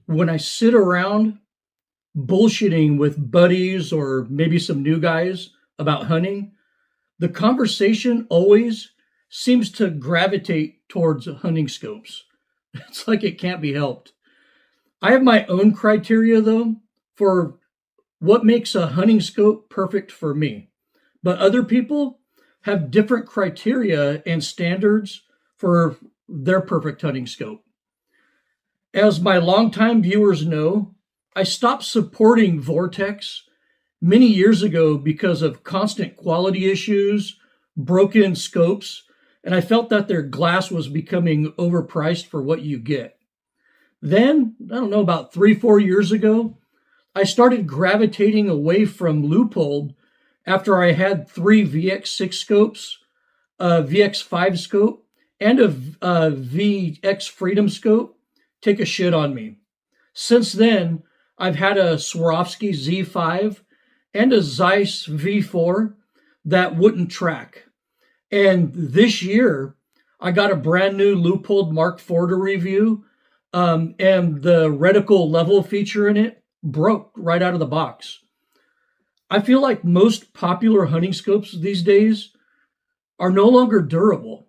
When I sit around bullshitting with buddies or maybe some new guys about hunting, the conversation always seems to gravitate towards hunting scopes. It's like it can't be helped. I have my own criteria though for what makes a hunting scope perfect for me. But other people have different criteria and standards for their perfect hunting scope. As my longtime viewers know, I stopped supporting Vortex many years ago because of constant quality issues, broken scopes, and I felt that their glass was becoming overpriced for what you get. Then, I don't know, about 3, 4 years ago, I started gravitating away from Leupold after I had three VX6 scopes, a VX5 scope, and a VX Freedom scope take a shit on me. Since then, I've had a Swarovski Z5 and a Zeiss V4 that wouldn't track. And this year, I got a brand new Leupold Mark IV to review, and the reticle level feature in it broke right out of the box. I feel like most popular hunting scopes these days are no longer durable.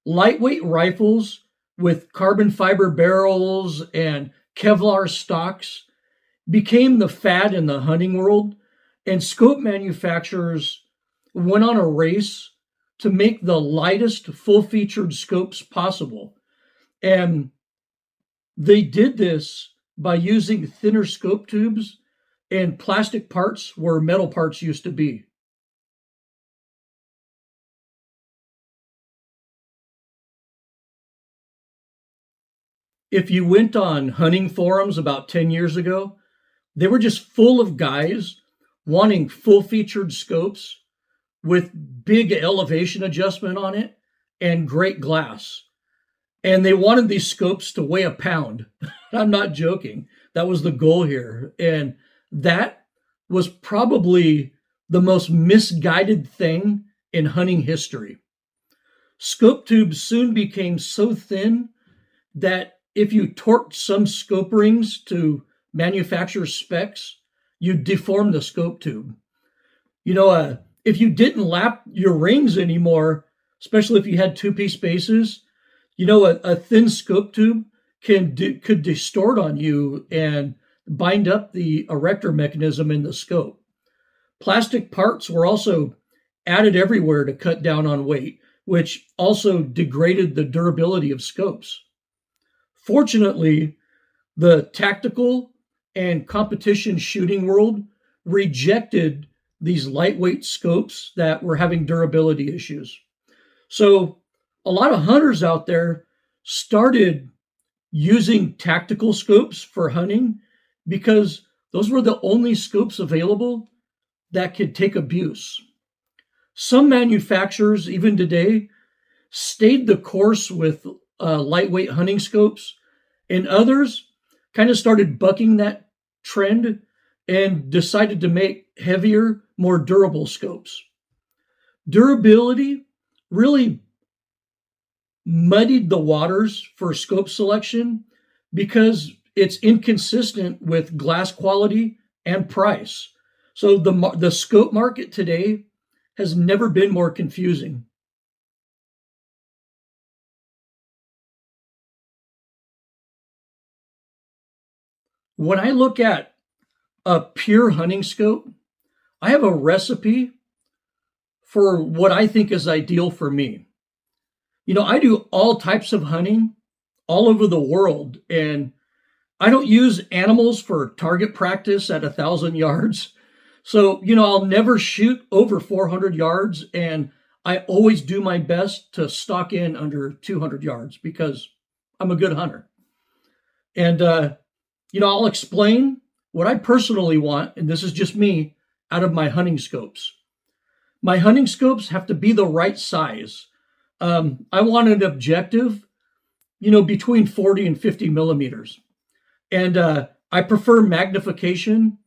Lightweight rifles with carbon fiber barrels and Kevlar stocks became the fad in the hunting world, and scope manufacturers went on a race to make the lightest full featured scopes possible. And they did this by using thinner scope tubes and plastic parts where metal parts used to be. If you went on hunting forums about 10 years ago, they were just full of guys wanting full featured scopes with big elevation adjustment on it and great glass. And they wanted these scopes to weigh a pound. I'm not joking. That was the goal here. And that was probably the most misguided thing in hunting history. Scope tubes soon became so thin that if you torqued some scope rings to manufacturer specs, you deform the scope tube. If you didn't lap your rings anymore, especially if you had two-piece bases, a thin scope tube could distort on you and bind up the erector mechanism in the scope. Plastic parts were also added everywhere to cut down on weight, which also degraded the durability of scopes. Fortunately, the tactical and competition shooting world rejected these lightweight scopes that were having durability issues. So a lot of hunters out there started using tactical scopes for hunting because those were the only scopes available that could take abuse. Some manufacturers, even today, stayed the course with lightweight hunting scopes, and others kind of started bucking that trend and decided to make heavier, more durable scopes. Durability really muddied the waters for scope selection because it's inconsistent with glass quality and price. So the scope market today has never been more confusing. When I look at a pure hunting scope, I have a recipe for what I think is ideal for me. I do all types of hunting all over the world, and I don't use animals for target practice at 1,000 yards. So, I'll never shoot over 400 yards, and I always do my best to stock in under 200 yards because I'm a good hunter. And, I'll explain what I personally want, and this is just me, out of my hunting scopes. My hunting scopes have to be the right size. I want an objective, between 40 and 50 millimeters. And I prefer magnification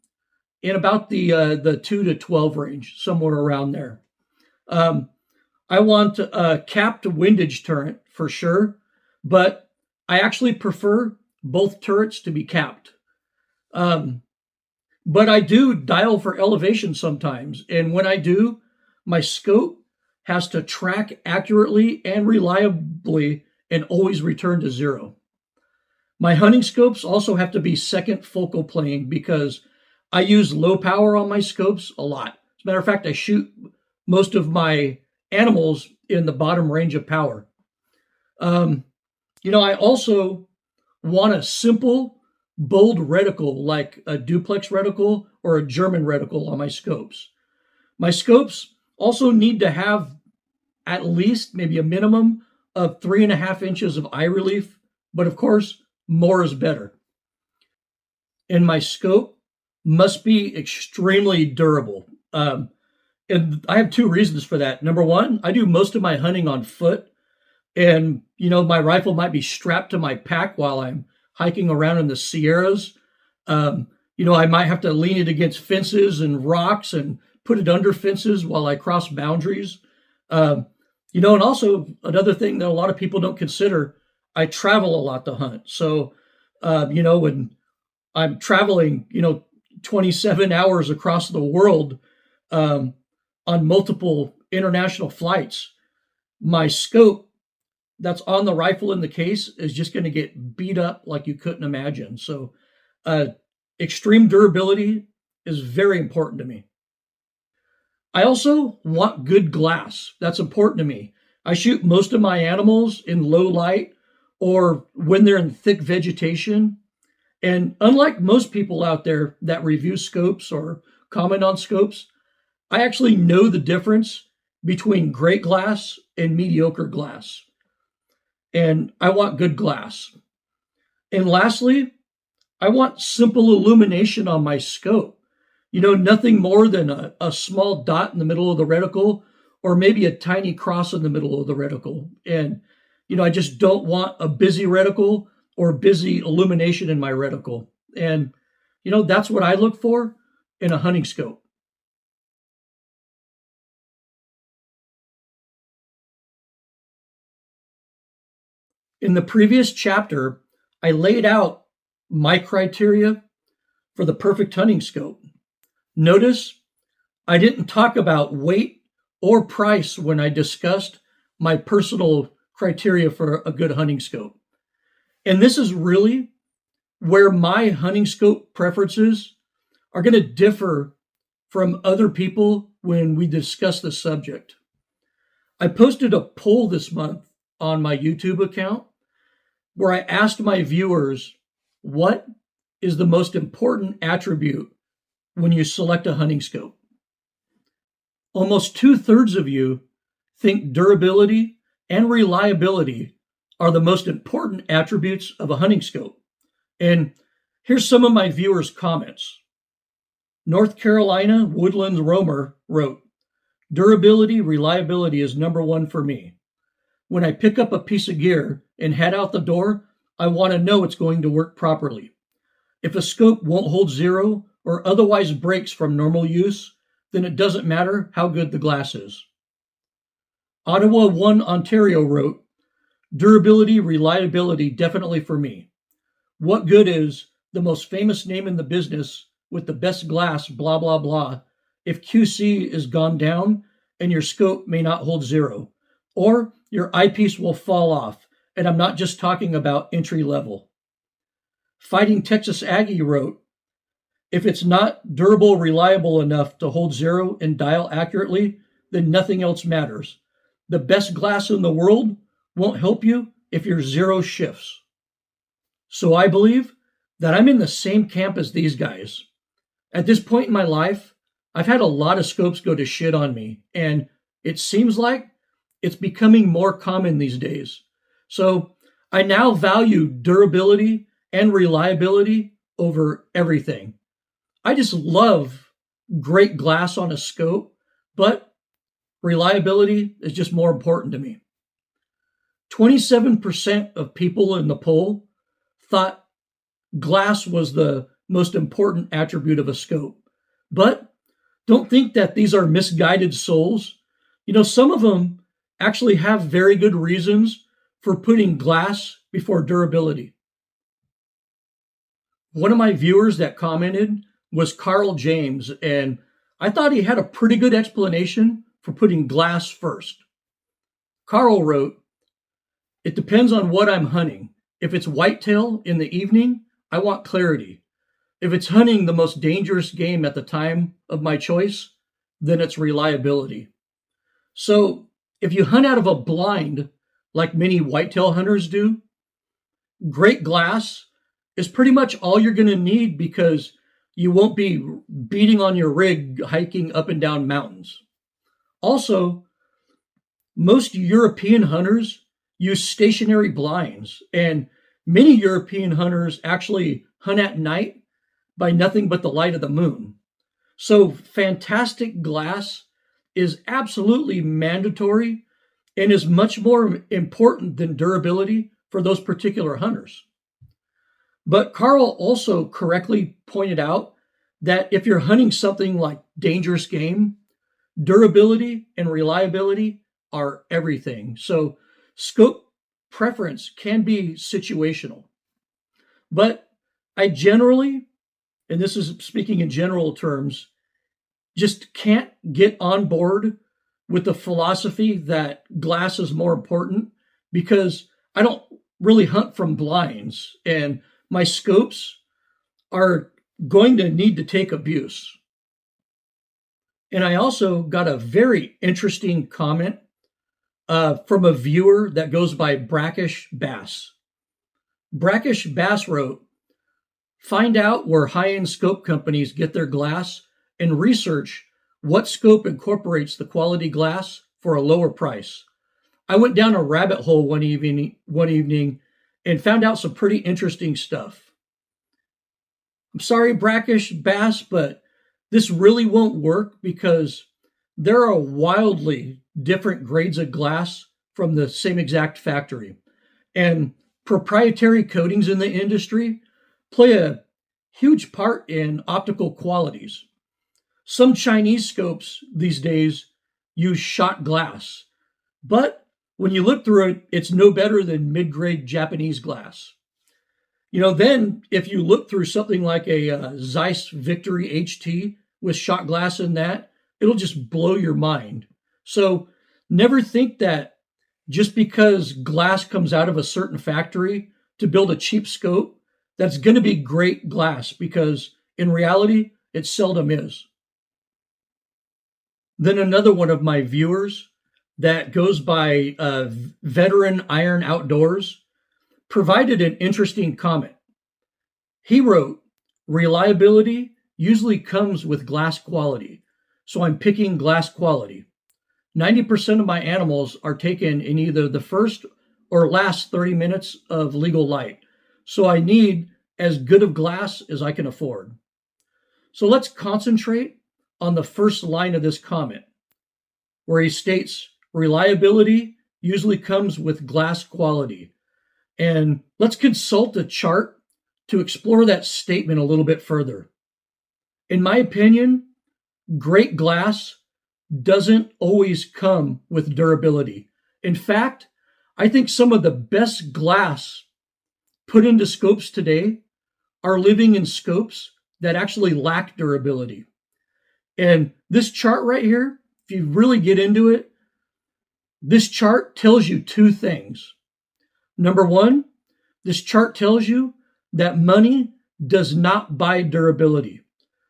in about the 2 to 12 range, somewhere around there. I want a capped windage turret for sure, but I actually prefer both turrets to be capped. Um, but I do dial for elevation sometimes. And when I do, my scope has to track accurately and reliably and always return to zero. My hunting scopes also have to be second focal plane because I use low power on my scopes a lot. As a matter of fact, I shoot most of my animals in the bottom range of power. Um, I also want a simple, bold reticle like a duplex reticle or a German reticle on my scopes. My scopes also need to have at least maybe a minimum of 3.5 inches of eye relief, but of course, more is better. And my scope must be extremely durable. And I have two reasons for that. Number one, I do most of my hunting on foot, and my rifle might be strapped to my pack while I'm hiking around in the Sierras. I might have to lean it against fences and rocks and put it under fences while I cross boundaries. And also another thing that a lot of people don't consider, I travel a lot to hunt. So, when I'm traveling, 27 hours across the world um, on multiple international flights, my scope that's on the rifle in the case is just going to get beat up like you couldn't imagine. So, uh, extreme durability is very important to me. I also want good glass. That's important to me. I shoot most of my animals in low light or when they're in thick vegetation. And unlike most people out there that review scopes or comment on scopes, I actually know the difference between great glass and mediocre glass. And I want good glass. And lastly, I want simple illumination on my scope. Nothing more than a small dot in the middle of the reticle or maybe a tiny cross in the middle of the reticle. And, I just don't want a busy reticle or busy illumination in my reticle. And, that's what I look for in a hunting scope. In the previous chapter, I laid out my criteria for the perfect hunting scope. Notice I didn't talk about weight or price when I discussed my personal criteria for a good hunting scope. And this is really where my hunting scope preferences are going to differ from other people when we discuss the subject. I posted a poll this month on my YouTube account where I asked my viewers what is the most important attribute when you select a hunting scope. Almost two-thirds of you think durability and reliability are the most important attributes of a hunting scope. And here's some of my viewers' comments. North Carolina Woodlands Roamer wrote, durability, reliability is number one for me. When I pick up a piece of gear and head out the door, I want to know it's going to work properly. If a scope won't hold zero or otherwise breaks from normal use, then it doesn't matter how good the glass is. Ottawa 1 Ontario wrote, durability, reliability, definitely for me. What good is the most famous name in the business with the best glass, blah, blah, blah, if QC is gone down and your scope may not hold zero, or your eyepiece will fall off, and I'm not just talking about entry level. Fighting Texas Aggie wrote, if it's not durable, reliable enough to hold zero and dial accurately, then nothing else matters. The best glass in the world won't help you if your zero shifts. So I believe that I'm in the same camp as these guys. At this point in my life, I've had a lot of scopes go to shit on me, and it seems like it's becoming more common these days. So I now value durability and reliability over everything. I just love great glass on a scope, but reliability is just more important to me. 27% of people in the poll thought glass was the most important attribute of a scope. But don't think that these are misguided souls. Some of them actually have very good reasons for putting glass before durability. One of my viewers that commented was Carl James, and I thought he had a pretty good explanation for putting glass first. Carl wrote, "It depends on what I'm hunting. If it's whitetail in the evening, I want clarity. If it's hunting the most dangerous game at the time of my choice, then it's reliability." So if you hunt out of a blind, like many whitetail hunters do, great glass is pretty much all you're going to need because you won't be beating on your rig hiking up and down mountains. Also, most European hunters use stationary blinds, and many European hunters actually hunt at night by nothing but the light of the moon. So, fantastic glass is absolutely mandatory and is much more important than durability for those particular hunters. But Carl also correctly pointed out that if you're hunting something like dangerous game, durability and reliability are everything. So scope preference can be situational. But I generally, and this is speaking in general terms, just can't get on board with the philosophy that glass is more important because I don't really hunt from blinds and my scopes are going to need to take abuse. And I also got a very interesting comment from a viewer that goes by Brackish Bass. Brackish Bass wrote, "Find out where high-end scope companies get their glass and research what scope incorporates the quality glass for a lower price." I went down a rabbit hole one evening and found out some pretty interesting stuff. I'm sorry, Brackish Bass, but this really won't work because there are wildly different grades of glass from the same exact factory. And proprietary coatings in the industry play a huge part in optical qualities. Some Chinese scopes these days use shot glass, but when you look through it, it's no better than mid-grade Japanese glass. Then if you look through something like a Zeiss Victory HT with shot glass in that, it'll just blow your mind. So never think that just because glass comes out of a certain factory to build a cheap scope, that's going to be great glass because in reality, it seldom is. Then another one of my viewers that goes by Veteran Iron Outdoors provided an interesting comment. He wrote, "Reliability usually comes with glass quality, so I'm picking glass quality. 90% of my animals are taken in either the first or last 30 minutes of legal light, so I need as good of glass as I can afford." So let's concentrate on the first line of this comment, where he states, "Reliability usually comes with glass quality." And let's consult a chart to explore that statement a little bit further. In my opinion, great glass doesn't always come with durability. In fact, I think some of the best glass put into scopes today are living in scopes that actually lack durability. And this chart right here, if you really get into it, this chart tells you two things. Number one, this chart tells you that money does not buy durability.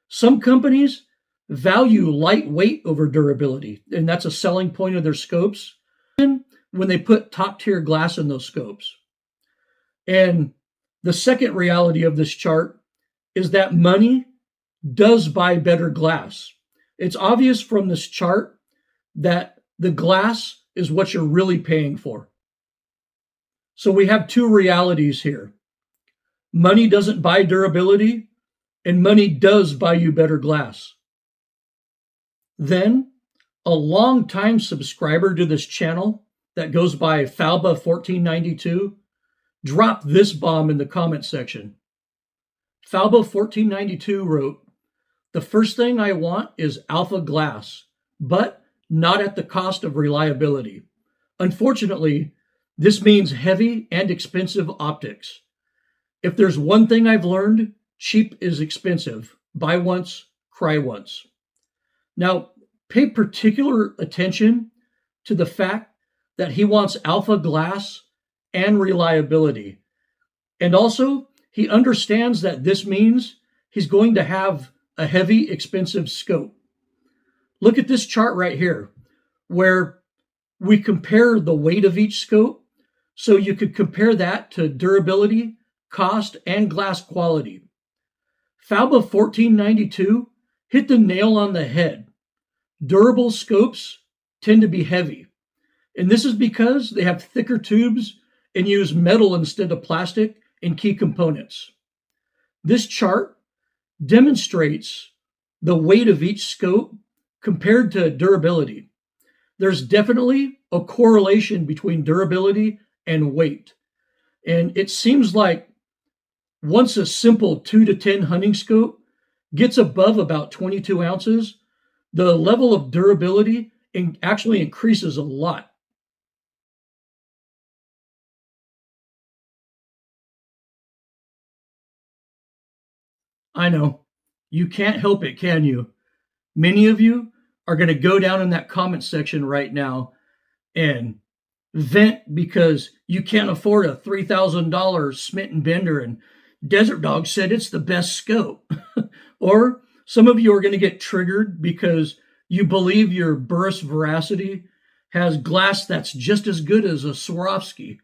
Some companies value lightweight over durability, and that's a selling point of their scopes when they put top tier glass in those scopes. And the second reality of this chart is that money does buy better glass. It's obvious from this chart that the glass is what you're really paying for. So we have two realities here. Money doesn't buy durability, and money does buy you better glass. Then, a long-time subscriber to this channel that goes by Falba1492 dropped this bomb in the comment section. Falba1492 wrote, "The first thing I want is alpha glass, but not at the cost of reliability. Unfortunately, this means heavy and expensive optics. If there's one thing I've learned, cheap is expensive. Buy once, cry once. Now, pay particular attention to the fact that he wants alpha glass and reliability. And also, he understands that this means he's going to have a heavy, expensive scope. Look at this chart right here, where we compare the weight of each scope. So you could compare that to durability, cost, and glass quality. FAUBA 1492 hit the nail on the head. Durable scopes tend to be heavy. And this is because they have thicker tubes and use metal instead of plastic in key components. This chart demonstrates the weight of each scope compared to durability. There's definitely a correlation between durability and weight. And it seems like once a simple 2 to 10 hunting scope gets above about 22 ounces, the level of durability actually increases a lot. I know. You can't help it, can you? Many of you are going to go down in that comment section right now and vent because you can't afford a $3,000 Smith and Bender and Desert Dog said it's the best scope. Or some of you are going to get triggered because you believe your Burris Veracity has glass that's just as good as a Swarovski.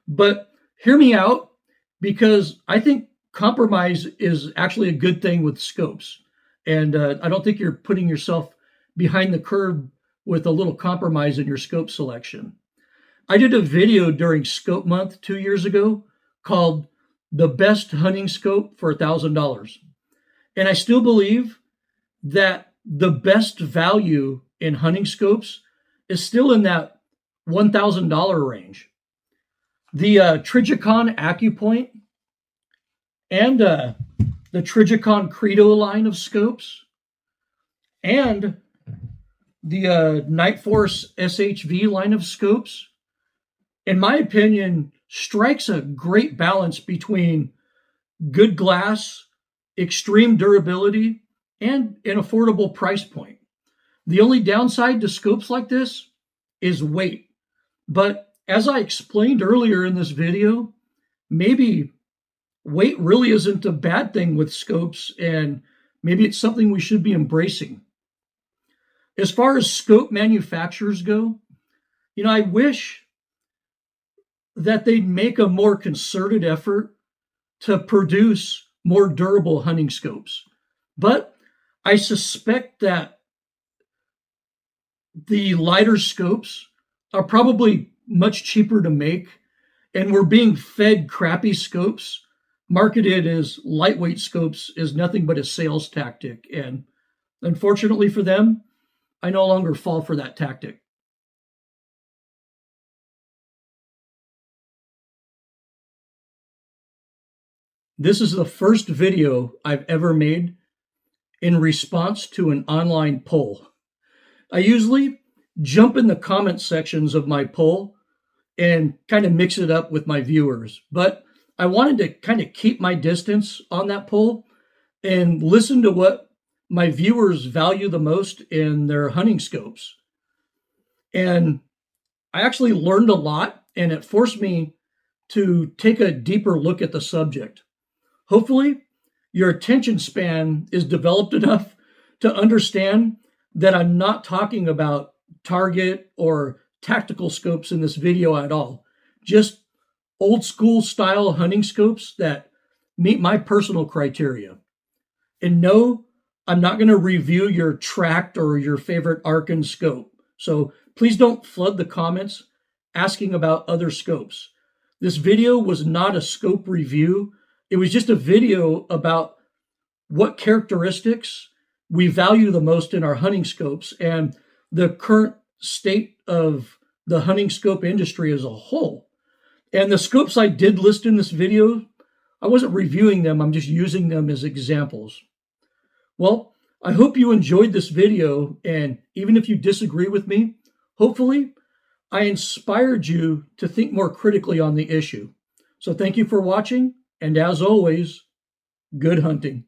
But hear me out, because I think compromise is actually a good thing with scopes. And I don't think you're putting yourself behind the curve with a little compromise in your scope selection. I did a video during Scope Month 2 years ago called The Best Hunting Scope for $1,000. And I still believe that the best value in hunting scopes is still in that $1,000 range. The Trijicon AccuPoint and the Trijicon Credo line of scopes and the Nightforce SHV line of scopes, in my opinion, strikes a great balance between good glass, extreme durability, and an affordable price point. The only downside to scopes like this is weight. But as I explained earlier in this video, maybe weight really isn't a bad thing with scopes, and maybe it's something we should be embracing. As far as scope manufacturers go, I wish that they'd make a more concerted effort to produce more durable hunting scopes. But I suspect that the lighter scopes are probably much cheaper to make, and we're being fed crappy scopes marketed as lightweight scopes is nothing but a sales tactic. And unfortunately for them, I no longer fall for that tactic. This is the first video I've ever made in response to an online poll. I usually jump in the comment sections of my poll and kind of mix it up with my viewers, but I wanted to kind of keep my distance on that poll and listen to what my viewers value the most in their hunting scopes. And I actually learned a lot, and it forced me to take a deeper look at the subject. Hopefully, your attention span is developed enough to understand that I'm not talking about target or tactical scopes in this video at all. Just old school style hunting scopes that meet my personal criteria. And no, I'm not going to review your tracked or your favorite Arkin scope. So please don't flood the comments asking about other scopes. This video was not a scope review. It was just a video about what characteristics we value the most in our hunting scopes and the current state of the hunting scope industry as a whole. And the scopes I did list in this video, I wasn't reviewing them, I'm just using them as examples. Well, I hope you enjoyed this video, and even if you disagree with me, hopefully I inspired you to think more critically on the issue. So thank you for watching, and as always, Good hunting.